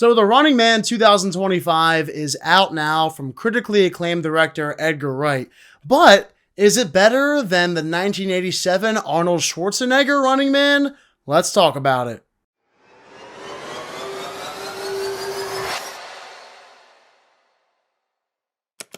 So The Running Man 2025 is out now from critically acclaimed director Edgar Wright. But is it better than the 1987 Arnold Schwarzenegger Running Man? Let's talk about it.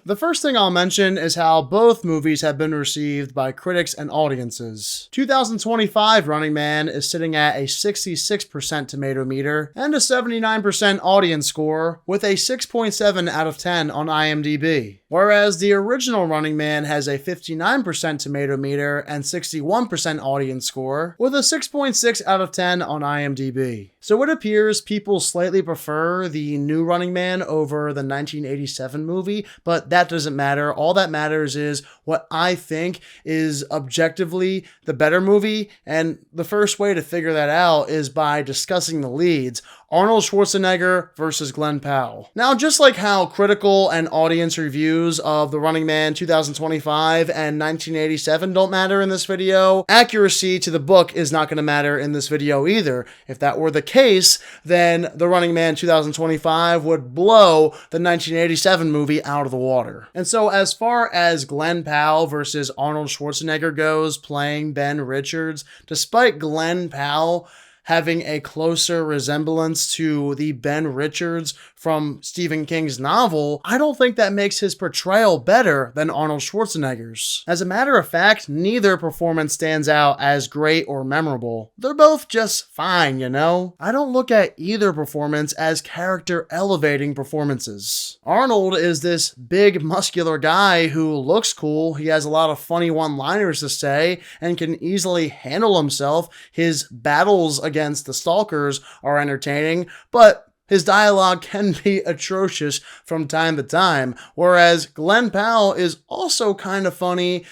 The first thing I'll mention is how both movies have been received by critics and audiences. 2025 Running Man is sitting at a 66% tomato meter and a 79% audience score with a 6.7 out of 10 on IMDb. Whereas the original Running Man has a 59% tomato meter and 61% audience score with a 6.6 out of 10 on IMDb. So it appears people slightly prefer the new Running Man over the 1987 movie, but that doesn't matter. All that matters is what I think is objectively the better movie, and the first way to figure that out is by discussing the leads. Arnold Schwarzenegger versus Glenn Powell. Now, just like how critical and audience reviews of The Running Man 2025 and 1987 don't matter in this video, accuracy to the book is not going to matter in this video either. If that were the case, then The Running Man 2025 would blow the 1987 movie out of the water. And so as far as Glenn Powell versus Arnold Schwarzenegger goes playing Ben Richards, despite Glenn Powell having a closer resemblance to the Ben Richards from Stephen King's novel, I don't think that makes his portrayal better than Arnold Schwarzenegger's. As a matter of fact, neither performance stands out as great or memorable. They're both just fine, you know? I don't look at either performance as character elevating performances. Arnold is this big muscular guy who looks cool, he has a lot of funny one-liners to say, and can easily handle himself. His battles against the stalkers are entertaining, but his dialogue can be atrocious from time to time, whereas Glenn Powell is also kind of funny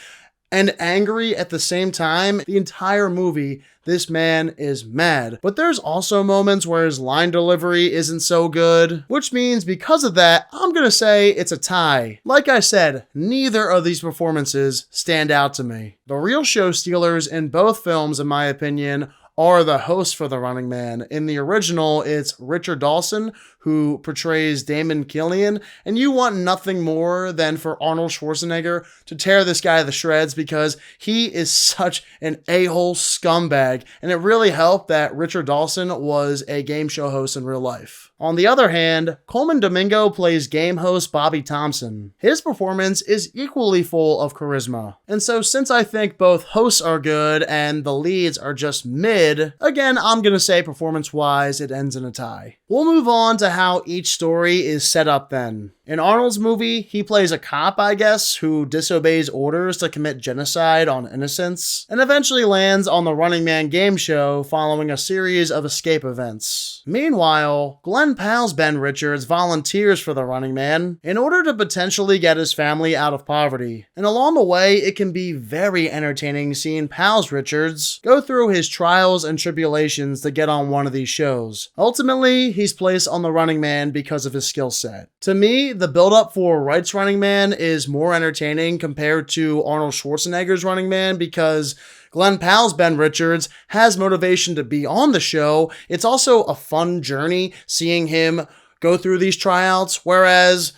and angry at the same time. The entire movie, this man is mad. But there's also moments where his line delivery isn't so good, which means because of that, I'm gonna say it's a tie. Like I said, neither of these performances stand out to me. The real show stealers in both films, in my opinion, are the hosts for The Running Man. In the original, it's Richard Dawson, who portrays Damon Killian, and you want nothing more than for Arnold Schwarzenegger to tear this guy to shreds because he is such an a-hole scumbag, and it really helped that Richard Dawson was a game show host in real life. On the other hand, Coleman Domingo plays game host Bobby Thompson. His performance is equally full of charisma. And so since I think both hosts are good and the leads are just mid, again, I'm gonna say performance-wise, it ends in a tie. We'll move on to how each story is set up then. In Arnold's movie, he plays a cop, I guess, who disobeys orders to commit genocide on innocents, and eventually lands on the Running Man game show following a series of escape events. Meanwhile, Glenn Powell's Ben Richards volunteers for the Running Man in order to potentially get his family out of poverty. And along the way, it can be very entertaining seeing Powell's Richards go through his trials and tribulations to get on one of these shows. Ultimately, he's placed on the Running Man because of his skill set. To me, the build-up for Wright's Running Man is more entertaining compared to Arnold Schwarzenegger's Running Man because Glenn Powell's Ben Richards has motivation to be on the show. It's also a fun journey seeing him go through these tryouts, whereas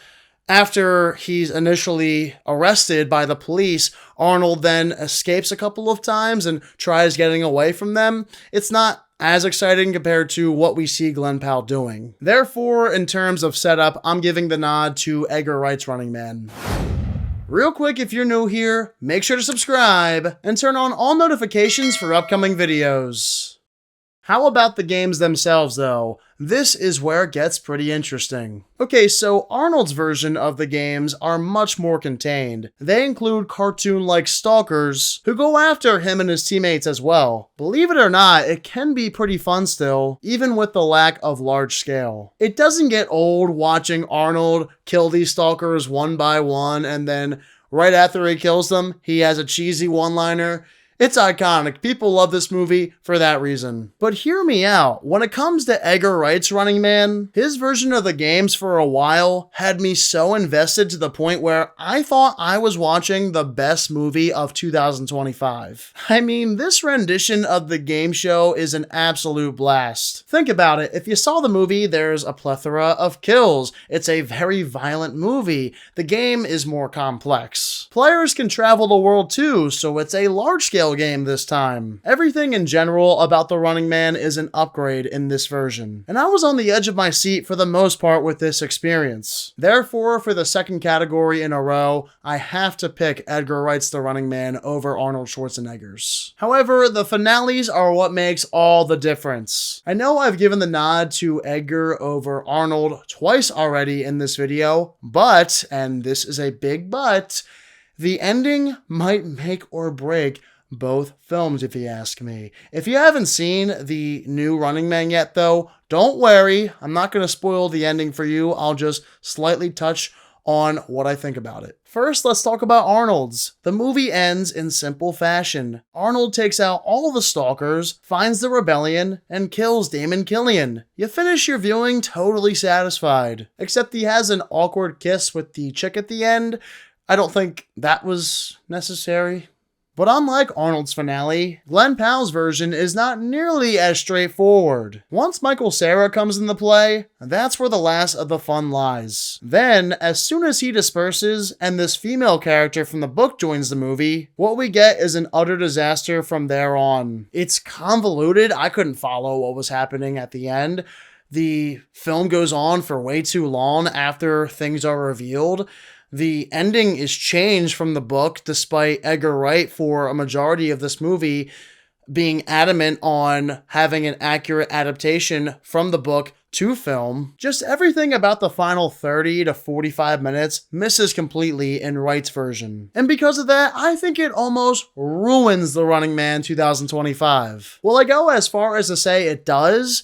after he's initially arrested by the police, Arnold then escapes a couple of times and tries getting away from them. It's not as exciting compared to what we see Glenn Powell doing. Therefore, in terms of setup, I'm giving the nod to Edgar Wright's Running Man. Real quick, if you're new here, make sure to subscribe and turn on all notifications for upcoming videos. How about the games themselves though? This is where it gets pretty interesting. Okay, so Arnold's version of the games are much more contained. They include cartoon-like stalkers who go after him and his teammates as well. Believe it or not, it can be pretty fun still, even with the lack of large scale. It doesn't get old watching Arnold kill these stalkers one by one, and then right after he kills them, he has a cheesy one-liner. It's iconic. People love this movie for that reason. But hear me out. When it comes to Edgar Wright's Running Man, his version of the games for a while had me so invested to the point where I thought I was watching the best movie of 2025. I mean, this rendition of the game show is an absolute blast. Think about it. If you saw the movie, there's a plethora of kills. It's a very violent movie. The game is more complex. Players can travel the world too, so it's a large-scale game this time. Everything in general about the Running Man is an upgrade in this version, and I was on the edge of my seat for the most part with this experience. Therefore, for the second category in a row, I have to pick Edgar Wright's The Running Man over Arnold Schwarzenegger's. However, the finales are what makes all the difference. I know I've given the nod to Edgar over Arnold twice already in this video, but, and this is a big but, the ending might make or break both films, if you ask me. If you haven't seen the new Running Man yet, though, don't worry. I'm not going to spoil the ending for you. I'll just slightly touch on what I think about it. First, let's talk about Arnold's. The movie ends in simple fashion. Arnold takes out all the stalkers, finds the rebellion, and kills Damon Killian. You finish your viewing totally satisfied. Except he has an awkward kiss with the chick at the end. I don't think that was necessary. But unlike Arnold's finale, Glenn Powell's version is not nearly as straightforward. Once Michael Cera comes into play, that's where the last of the fun lies. Then, as soon as he disperses and this female character from the book joins the movie, what we get is an utter disaster from there on. It's convoluted. I couldn't follow what was happening at the end. The film goes on for way too long after things are revealed. The ending is changed from the book, despite Edgar Wright, for a majority of this movie, being adamant on having an accurate adaptation from the book to film. Just everything about the final 30 to 45 minutes misses completely in Wright's version. And because of that, I think it almost ruins The Running Man 2025. Will I go as far as to say it does?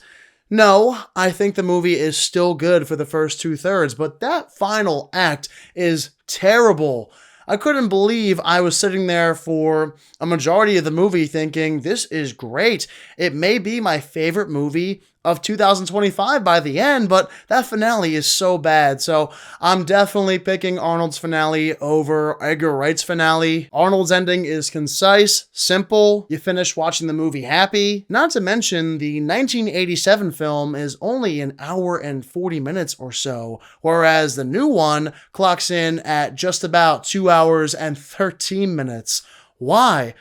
No, I think the movie is still good for the first 2/3, but that final act is terrible. I couldn't believe I was sitting there for a majority of the movie thinking, this is great. It may be my favorite movie of 2025 by the end, but that finale is so bad. So I'm definitely picking Arnold's finale over Edgar Wright's finale. Arnold's ending is concise, simple. You finish watching the movie happy. Not to mention the 1987 film is only an hour and 40 minutes or so, whereas the new one clocks in at just about 2 hours and 13 minutes. Why?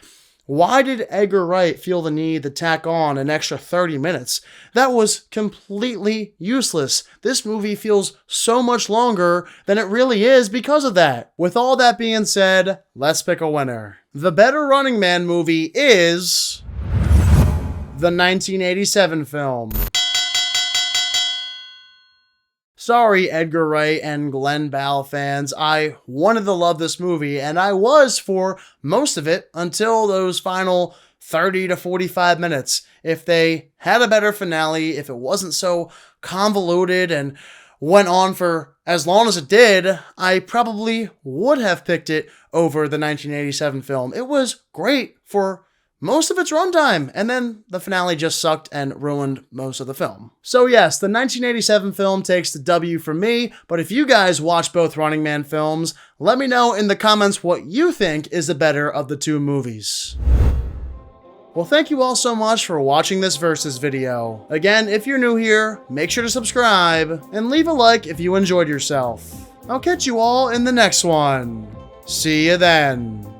Why did Edgar Wright feel the need to tack on an extra 30 minutes? That was completely useless. This movie feels so much longer than it really is because of that. With all that being said, let's pick a winner. The better Running Man movie is the 1987 film. Sorry, Edgar Wright and Glenn Powell fans, I wanted to love this movie, and I was for most of it until those final 30 to 45 minutes. If they had a better finale, if it wasn't so convoluted and went on for as long as it did, I probably would have picked it over the 1987 film. It was great for most of its runtime, and then the finale just sucked and ruined most of the film. So yes, the 1987 film takes the W from me, but if you guys watch both Running Man films, let me know in the comments what you think is the better of the two movies. Well, thank you all so much for watching this Versus video. Again, if you're new here, make sure to subscribe, and leave a like if you enjoyed yourself. I'll catch you all in the next one. See you then.